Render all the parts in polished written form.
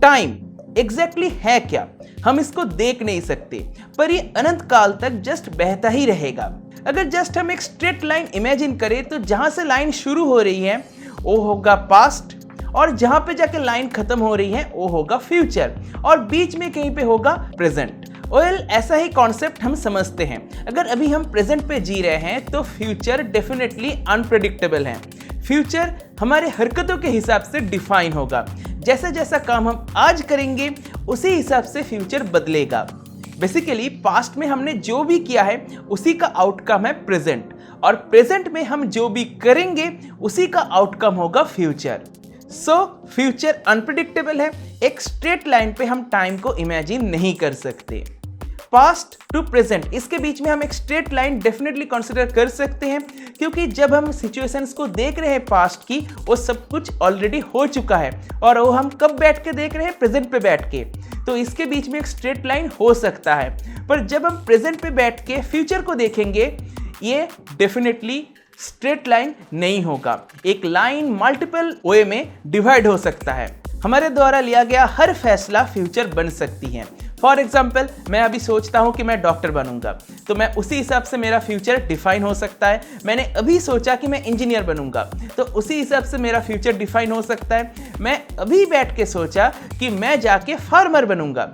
Time exactly है क्या, हम इसको देख नहीं सकते, पर ये अनंत काल तक जस्ट बहता ही रहेगा। अगर जस्ट हम एक स्ट्रेट लाइन इमेजिन करें तो जहां से लाइन शुरू हो रही है वो होगा पास्ट, और जहां पे जाके लाइन खत्म हो रही है वो होगा फ्यूचर, और बीच में कहीं पे होगा प्रेजेंट। ऐसा ही कॉन्सेप्ट हम समझते हैं। अगर अभी हम प्रेजेंट पे जी रहे हैं तो फ्यूचर डेफिनेटली अनप्रेडिक्टेबल है। फ्यूचर हमारे हरकतों के हिसाब से डिफाइन होगा। जैसा जैसा काम हम आज करेंगे उसी हिसाब से फ्यूचर बदलेगा। बेसिकली पास्ट में हमने जो भी किया है उसी का आउटकम है प्रेजेंट, और प्रेजेंट में हम जो भी करेंगे उसी का आउटकम होगा फ्यूचर। फ्यूचर अनप्रेडिक्टेबल है। एक स्ट्रेट लाइन पे हम टाइम को इमेजिन नहीं कर सकते। पास्ट टू प्रेजेंट, इसके बीच में हम एक स्ट्रेट लाइन डेफिनेटली कंसिडर कर सकते हैं, क्योंकि जब हम सिचुएशंस को देख रहे हैं पास्ट की, वो सब कुछ ऑलरेडी हो चुका है, और वो हम कब बैठ के देख रहे हैं, प्रेजेंट पे बैठ के। तो इसके बीच में एक स्ट्रेट लाइन हो सकता है, पर जब हम प्रेजेंट पे बैठ के फ्यूचर को देखेंगे ये डेफिनेटली स्ट्रेट लाइन नहीं होगा। एक लाइन मल्टीपल वे में डिवाइड हो सकता है। हमारे द्वारा लिया गया हर फैसला फ्यूचर बन सकती है। फॉर एग्जाम्पल, मैं अभी सोचता हूँ कि मैं डॉक्टर बनूंगा, तो मैं उसी हिसाब से मेरा फ्यूचर डिफाइन हो सकता है। मैंने अभी सोचा कि मैं इंजीनियर बनूंगा, तो उसी हिसाब से मेरा फ्यूचर डिफाइन हो सकता है। मैं अभी बैठ के सोचा कि मैं जाके फार्मर बनूंगा,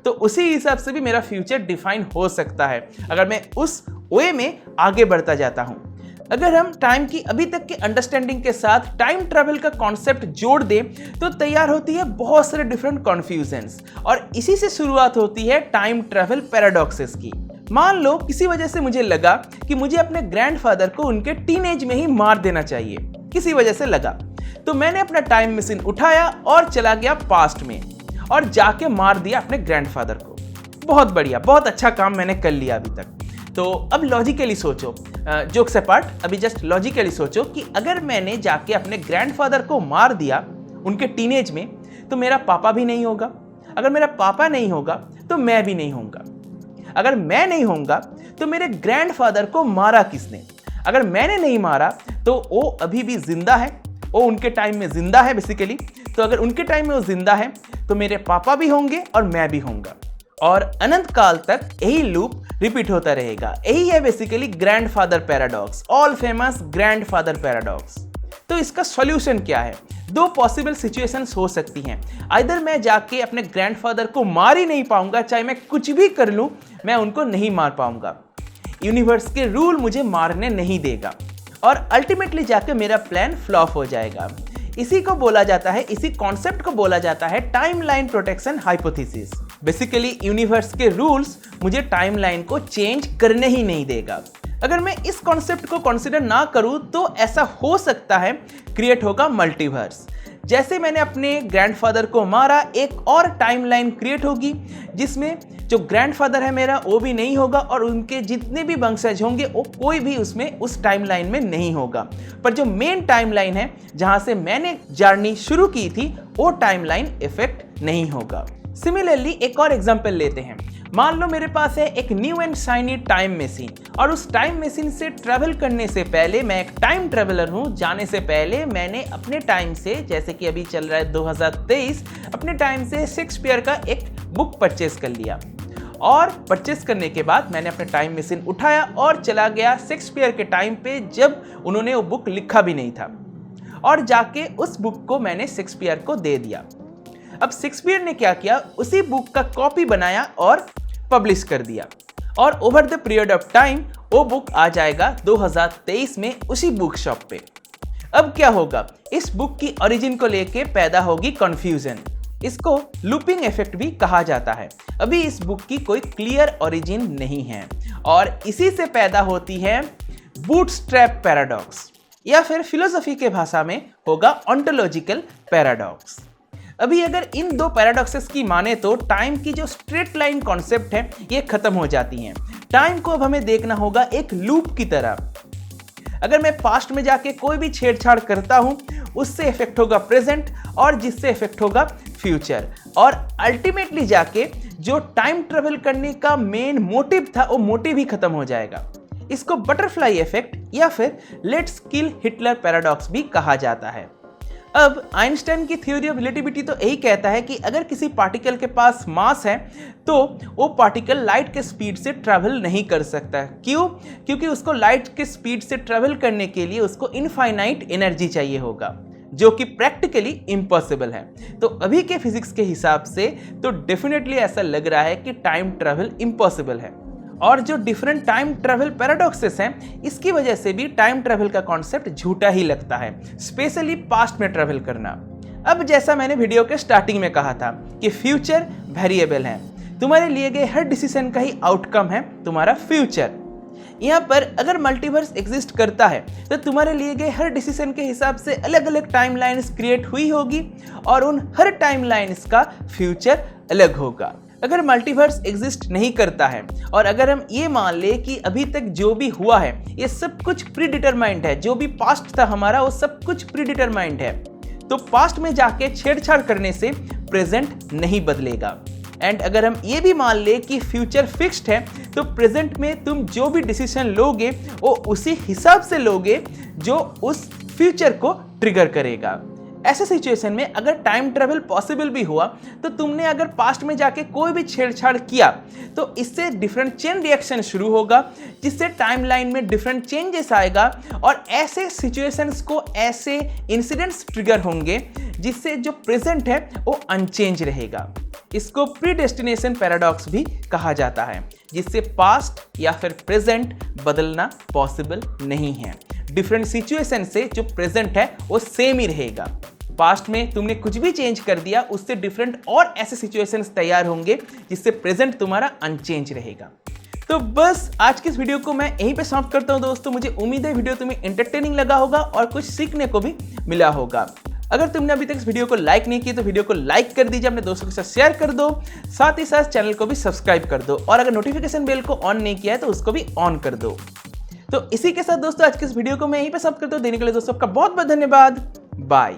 तो उसी हिसाब से भी मेरा फ्यूचर डिफाइन हो सकता है, अगर मैं उस वे में आगे बढ़ता जाता हूँ। अगर हम टाइम की अभी तक के अंडरस्टैंडिंग के साथ टाइम ट्रैवल का कॉन्सेप्ट जोड़ दें तो तैयार होती है बहुत सारे डिफरेंट कन्फ्यूजन्स, और इसी से शुरुआत होती है टाइम ट्रैवल पैराडॉक्सेस की। मान लो किसी वजह से मुझे लगा कि मुझे अपने ग्रैंडफादर को उनके टीनेज में ही मार देना चाहिए, किसी वजह से लगा, तो मैंने अपना टाइम मशीन उठाया और चला गया पास्ट में और जाके मार दिया अपने ग्रैंडफादर को। बहुत बढ़िया, बहुत अच्छा काम मैंने कर लिया अभी तक। तो अब लॉजिकली सोचो, जोक्स अपार्ट, अभी जस्ट लॉजिकली सोचो कि अगर मैंने जाके अपने ग्रैंडफादर को मार दिया उनके टीनेज में, तो मेरा पापा भी नहीं होगा। अगर मेरा पापा नहीं होगा तो मैं भी नहीं होऊंगा। अगर मैं नहीं होऊंगा तो मेरे ग्रैंडफादर को मारा किसने? अगर मैंने नहीं मारा तो वो अभी भी जिंदा है, वो उनके टाइम में जिंदा है बेसिकली। तो अगर उनके टाइम में वो जिंदा है तो मेरे पापा भी होंगे और मैं भी होऊंगा, और अनंत काल तक यही लूप रिपीट होता रहेगा। यही है basically grandfather paradox, all famous grandfather paradox. तो इसका सॉल्यूशन क्या है? दो पॉसिबल सिचुएशंस हो सकती हैं। आइदर मैं जाके अपने ग्रैंडफादर को मार ही नहीं पाऊंगा, चाहे मैं कुछ भी कर लूं, मैं उनको नहीं मार पाऊंगा। यूनिवर्स के रूल मुझे मारने नहीं देगा, और अल्टीमेटली जाके मेरा प्लान फ्लॉप हो जाएगा। इसी को बोला जाता है, इसी कॉन्सेप्ट को बोला जाता है timeline protection hypothesis. Basically universe के रूल्स मुझे टाइमलाइन को चेंज करने ही नहीं देगा। अगर मैं इस कॉन्सेप्ट को कंसीडर ना करूं तो ऐसा हो सकता है क्रिएट होगा मल्टीवर्स। जैसे मैंने अपने ग्रैंडफादर को मारा, एक और टाइमलाइन क्रिएट होगी जिसमें जो ग्रैंडफादर है मेरा वो भी नहीं होगा, और उनके जितने भी वंशज होंगे वो कोई भी उसमें उस टाइमलाइन में नहीं होगा। पर जो मेन टाइमलाइन है जहां से मैंने जर्नी शुरू की थी वो टाइमलाइन इफेक्ट नहीं होगा। सिमिलरली एक और एग्जांपल लेते हैं। मान लो मेरे पास है एक new and shiny time machine, और उस टाइम मशीन से ट्रैवल करने से पहले, मैं एक टाइम ट्रैवलर हूं, जाने से पहले मैंने अपने टाइम से, जैसे कि अभी चल रहा है 2023, अपने टाइम से शेक्सपियर का एक बुक परचेस कर लिया। और परचेस करने के बाद मैंने अपने टाइम मशीन उठाया और चला गया शेक्सपियर के टाइम पे, जब उन्होंने वो बुक लिखा भी नहीं था, और जाके उस बुक को मैंने शेक्सपियर को दे दिया। अब शेक्सपियर ने क्या किया, उसी बुक का कॉपी बनाया और पब्लिश कर दिया, और over the period of time वो बुक आ जाएगा 2023 में उसी बुक शॉप पे। अब क्या होगा, इस बुक की ओरिजिन को लेके पैदा होगी कंफ्यूजन। इसको लूपिंग इफेक्ट भी कहा जाता है। अभी इस बुक की कोई क्लियर ओरिजिन नहीं है, और इसी से पैदा होती है बूटस्ट्रैप पैराडॉक्स, या फिर फिलोसफी के भाषा में होगा ओंटोलॉजिकल पैराडॉक्स। अभी अगर इन दो पैराडॉक्सेस की माने तो टाइम की जो स्ट्रेट लाइन कॉन्सेप्ट है ये खत्म हो जाती हैं। टाइम को अब हमें देखना होगा एक लूप की तरह। अगर मैं पास्ट में जाके कोई भी छेड़छाड़ करता हूं, उससे इफेक्ट होगा प्रेजेंट, और जिससे इफेक्ट होगा फ्यूचर, और अल्टीमेटली जाके जो टाइम ट्रेवल करने का मेन मोटिव था वो मोटिव ही खत्म हो जाएगा। इसको बटरफ्लाई इफेक्ट या फिर लेट्स किल हिटलर पैराडॉक्स भी कहा जाता है। अब आइंस्टाइन की थ्योरी ऑफ रिलेटिविटी तो यही कहता है कि अगर किसी पार्टिकल के पास मास है तो वो पार्टिकल लाइट के स्पीड से ट्रैवल नहीं कर सकता। क्यों? क्योंकि उसको लाइट के स्पीड से ट्रैवल करने के लिए उसको इनफाइनाइट एनर्जी चाहिए होगा, जो कि प्रैक्टिकली इम्पॉसिबल है। तो अभी के फिजिक्स के हिसाब से तो डेफिनेटली ऐसा लग रहा है कि टाइम ट्रैवल इम्पॉसिबल है। और जो डिफरेंट टाइम ट्रैवल पैराडॉक्सेस हैं, इसकी वजह से भी टाइम ट्रैवल का कॉन्सेप्ट झूठा ही लगता है, स्पेशली पास्ट में ट्रैवल करना। अब जैसा मैंने वीडियो के स्टार्टिंग में कहा था कि फ्यूचर वेरिएबल है, तुम्हारे लिए गए हर डिसीजन का ही आउटकम है तुम्हारा फ्यूचर। यहाँ पर अगर मल्टीवर्स एग्जिस्ट करता है तो तुम्हारे लिए गए हर डिसीजन के हिसाब से अलग अलग टाइमलाइंस क्रिएट हुई होगी और उन हर टाइमलाइंस का फ्यूचर अलग होगा। अगर मल्टीवर्स एग्जिस्ट नहीं करता है और अगर हम ये मान ले कि अभी तक जो भी हुआ है ये सब कुछ प्री डिटरमाइंड है, जो भी पास्ट था हमारा वो सब कुछ प्री डिटरमाइंड है, तो पास्ट में जाके छेड़छाड़ करने से प्रेजेंट नहीं बदलेगा। एंड अगर हम ये भी मान ले कि फ्यूचर फिक्स्ड है तो प्रेजेंट में तुम जो भी डिसीजन लोगे वो उसी हिसाब से लोगे जो उस फ्यूचर को ट्रिगर करेगा। ऐसे सिचुएशन में अगर टाइम ट्रैवल पॉसिबल भी हुआ तो तुमने अगर पास्ट में जाके कोई भी छेड़छाड़ किया तो इससे डिफरेंट चेन रिएक्शन शुरू होगा, जिससे टाइमलाइन में डिफरेंट चेंजेस आएगा और ऐसे सिचुएशंस को, ऐसे इंसिडेंट्स ट्रिगर होंगे जिससे जो प्रेजेंट है वो अनचेंज रहेगा। इसको प्रीडेस्टिनेशन पैराडॉक्स भी कहा जाता है, जिससे पास्ट या फिर प्रेजेंट बदलना पॉसिबल नहीं है। डिफरेंट सिचुएशन से जो प्रेजेंट है वो सेम ही रहेगा। पास्ट में तुमने कुछ भी चेंज कर दिया उससे डिफरेंट और ऐसे सिचुएशंस तैयार होंगे जिससे प्रेजेंट तुम्हारा अनचेंज रहेगा। तो बस आज की इस वीडियो को मैं यहीं पे समाप्त करता हूं दोस्तों। मुझे उम्मीद है वीडियो तुम्हें एंटरटेनिंग लगा होगा और कुछ सीखने को भी मिला होगा। अगर तुमने अभी तक इस वीडियो को लाइक नहीं किया तो वीडियो को लाइक कर दीजिए, अपने दोस्तों के साथ शेयर कर दो, साथ ही साथ चैनल को भी सब्सक्राइब कर दो और अगर नोटिफिकेशन बेल को ऑन नहीं किया है तो उसको भी ऑन कर दो। तो इसी के साथ दोस्तों आज के इस वीडियो को मैं यहीं पे समाप्त करता हूं। देने के लिए दोस्तों आपका बहुत बहुत धन्यवाद। बाय।